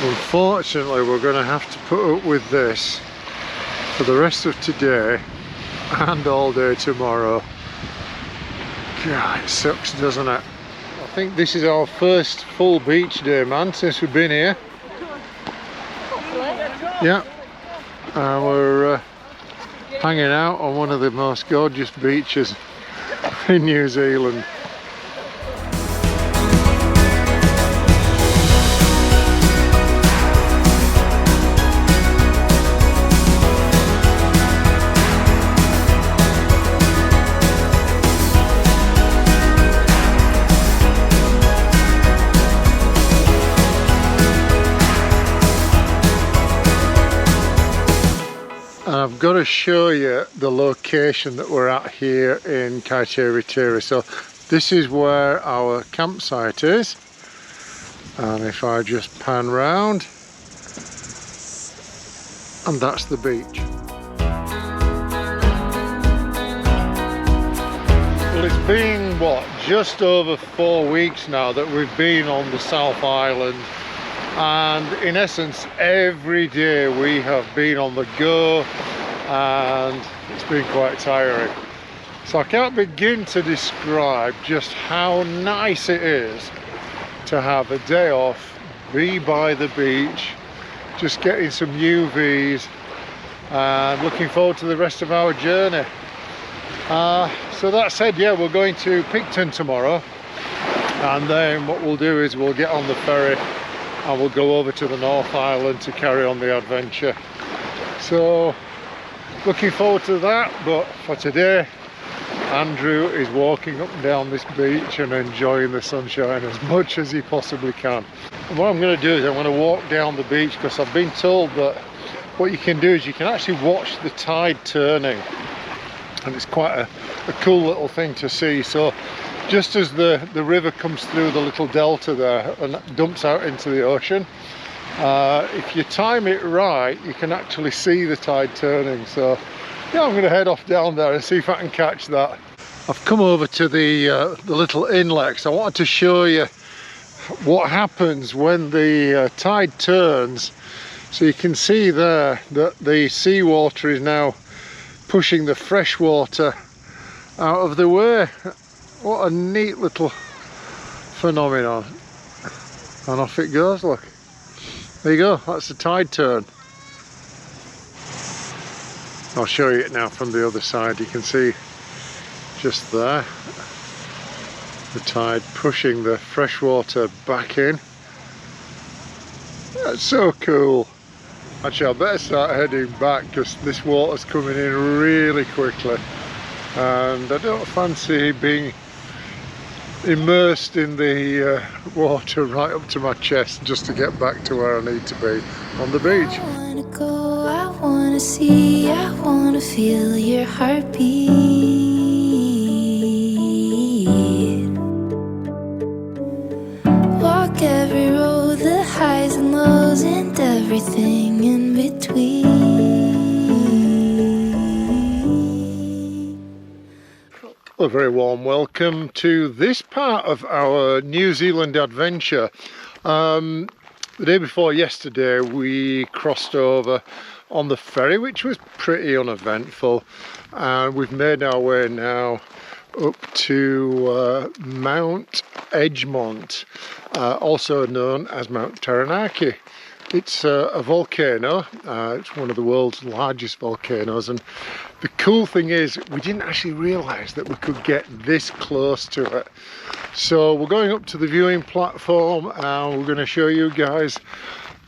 Unfortunately, we're going to have to put up with this for the rest of today and all day tomorrow. God, it sucks, doesn't it? I think this is our first full beach day, man, since we've been here. Yeah, and we're hanging out on one of the most gorgeous beaches in New Zealand. And I've got to show you the location that we're at here in Kaiteritiri. So this is where our campsite is, and if I just pan round, and that's the beach. Well, it's been what, just over 4 weeks now that we've been on the South Island. And in essence, every day we have been on the go, and it's been quite tiring. So I can't begin to describe just how nice it is to have a day off, be by the beach, just getting some UVs, and looking forward to the rest of our journey. So that said, yeah, we're going to Picton tomorrow, and then what we'll do is we'll get on the ferry and we'll go over to the North Island to carry on the adventure. So looking forward to that, but for today Andrew is walking up and down this beach and enjoying the sunshine as much as he possibly can. And what I'm going to do is I'm going to walk down the beach, because I've been told that what you can do is you can actually watch the tide turning, and it's quite a cool little thing to see. So just as the river comes through the little delta there and dumps out into the ocean, if you time it right, you can actually see the tide turning. So yeah, I'm going to head off down there and see if I can catch that. I've come over to the little inlet, because I wanted to show you what happens when the tide turns. So you can see there that the seawater is now pushing the fresh water out of the way. What a neat little phenomenon. And off it goes, look. There you go, that's the tide turn. I'll show you it now from the other side. You can see just there the tide pushing the fresh water back in. That's so cool. Actually, I better start heading back, because this water's coming in really quickly, and I don't fancy being immersed in the water right up to my chest just to get back to where I need to be on the beach. I wanna go, I wanna see, I wanna feel your heartbeat. Walk every road, the highs and lows and everything in between. A very warm welcome to this part of our New Zealand adventure. The day before yesterday we crossed over on the ferry, which was pretty uneventful, and we've made our way now up to Mount Edgemont, also known as Mount Taranaki. It's a volcano. It's one of the world's largest volcanoes, and the cool thing is we didn't actually realise that we could get this close to it. So we're going up to the viewing platform and we're going to show you guys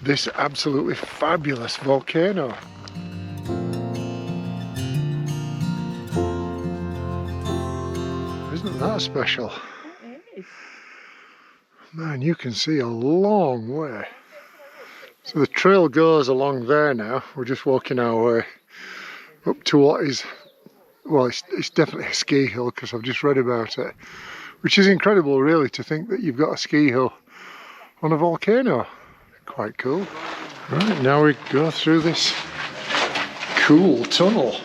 this absolutely fabulous volcano. Isn't that special? It is. Man, you can see a long way. So the trail goes along there now. We're just walking our way up to what is, well, it's definitely a ski hill, because I've just read about it, which is incredible really, to think that you've got a ski hill on a volcano. Quite cool. Right, now we go through this cool tunnel.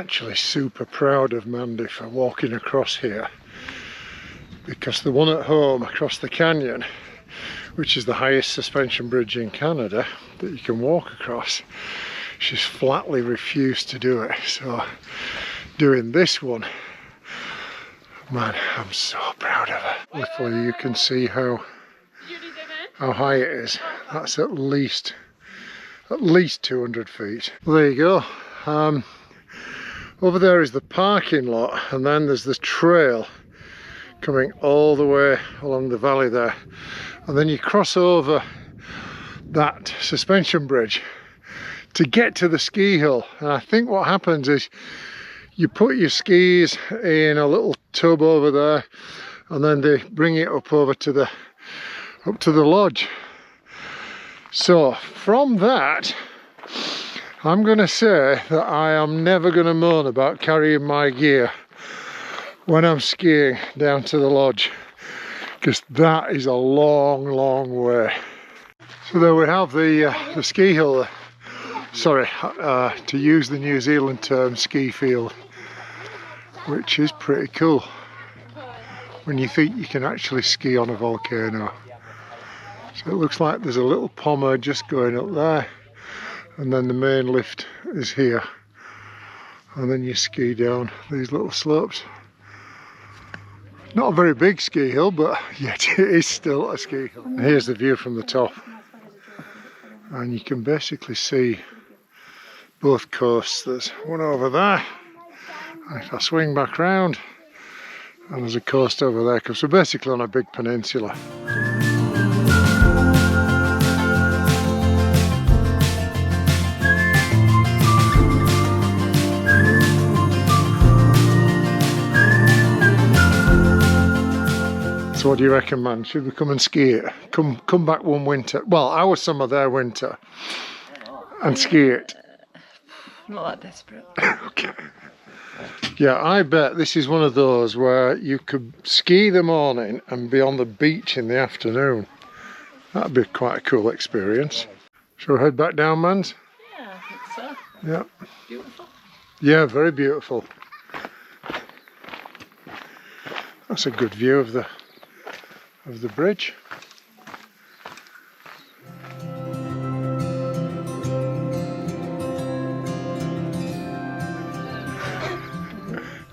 actually super proud of Mandy for walking across here, because the one at home across the canyon, which is the highest suspension bridge in Canada that you can walk across, she's flatly refused to do it. So doing this one, man, I'm so proud of her. Hopefully you can see how high it is. That's at least 200 feet. Well, there you go. Over there is the parking lot, and then there's the trail coming all the way along the valley there, and then you cross over that suspension bridge to get to the ski hill. And I think what happens is you put your skis in a little tub over there, and then they bring it up over to the lodge. So from that, I'm going to say that I am never going to moan about carrying my gear when I'm skiing down to the lodge, because that is a long way. So there we have the ski hill. Sorry, to use the New Zealand term, ski field, which is pretty cool when you think you can actually ski on a volcano. So it looks like there's a little pommer just going up there, and then the main lift is here, and then you ski down these little slopes. Not a very big ski hill, but yet it is still a ski hill. And here's the view from the top, and you can basically see both coasts. There's one over there, and if I swing back round, and there's a coast over there, because we're basically on a big peninsula. So what do you reckon, man? Should we come and ski it? Come back one winter, well, our summer, their winter, and ski it? Not that desperate. Okay. Yeah, I bet this is one of those where you could ski the morning and be on the beach in the afternoon. That'd be quite a cool experience. Shall we head back down, Mans? Yeah, I think so. Yeah. Beautiful. Yeah, very beautiful. That's a good view of the bridge.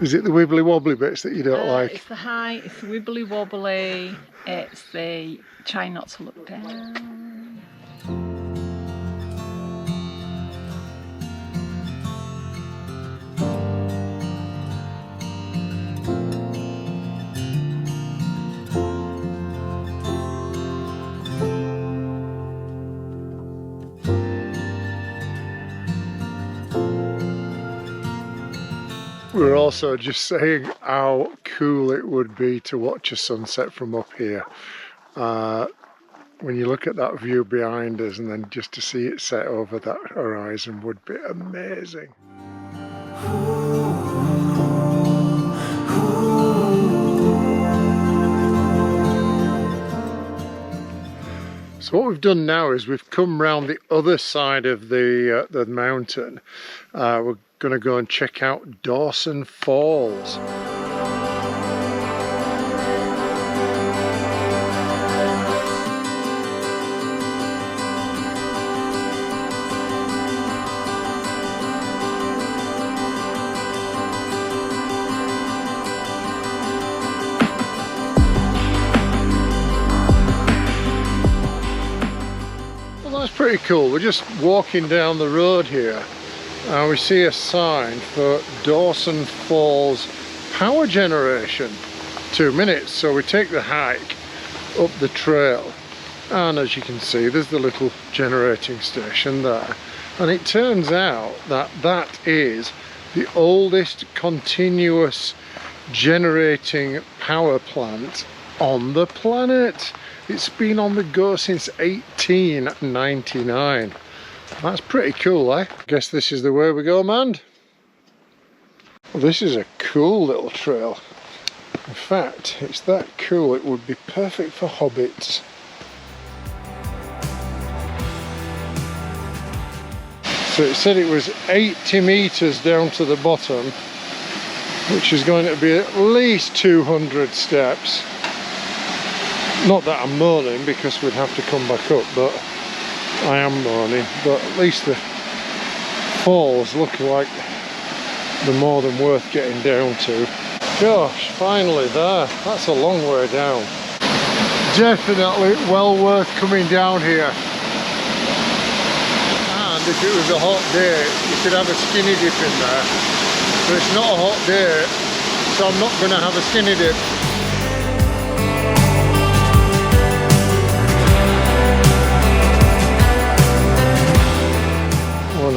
Is it the wibbly wobbly bits that you don't like? It's the high, it's the wibbly wobbly, it's the try not to look down. We were also just saying how cool it would be to watch a sunset from up here. When you look at that view behind us, and then just to see it set over that horizon would be amazing. So what we've done now is we've come round the other side of the mountain. We're going to go and check out Dawson Falls. Pretty cool. We're just walking down the road here and we see a sign for Dawson Falls power generation, 2 minutes. So we take the hike up the trail, and as you can see there's the little generating station there, and it turns out that that is the oldest continuous generating power plant on the planet. It's been on the go since 1899. That's pretty cool, eh? Guess this is the way we go, man. Well, this is a cool little trail. In fact, it's that cool it would be perfect for hobbits. So it said it was 80 meters down to the bottom, which is going to be at least 200 steps. Not that I'm moaning, because we'd have to come back up, but I am moaning. But at least the falls look like they're more than worth getting down to. Gosh, finally there. That's a long way down. Definitely well worth coming down here. And if it was a hot day, you could have a skinny dip in there. But it's not a hot day, so I'm not going to have a skinny dip.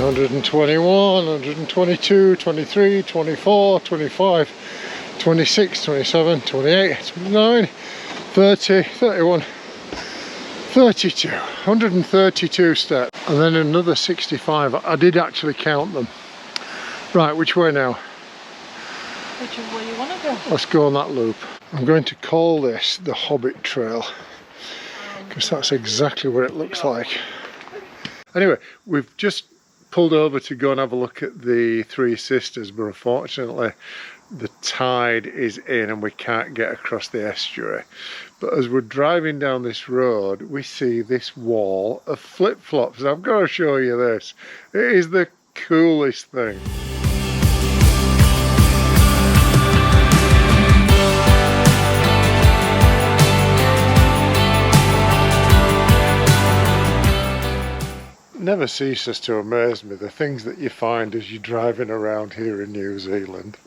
$121, $122, $23, $24, $25, $26, $27, $28, $29, $30, $31, $32, $132 steps, and then another 65. I did actually count them. Right, which way now? Which way you want to go? Let's go on that loop. I'm going to call this the Hobbit Trail, because that's exactly what it looks like. Anyway, we've just pulled over to go and have a look at the Three Sisters, but unfortunately the tide is in and we can't get across the estuary. But as we're driving down this road, we see this wall of flip-flops. I've got to show you this. It is the coolest thing. Never ceases to amaze me, the things that you find as you're driving around here in New Zealand.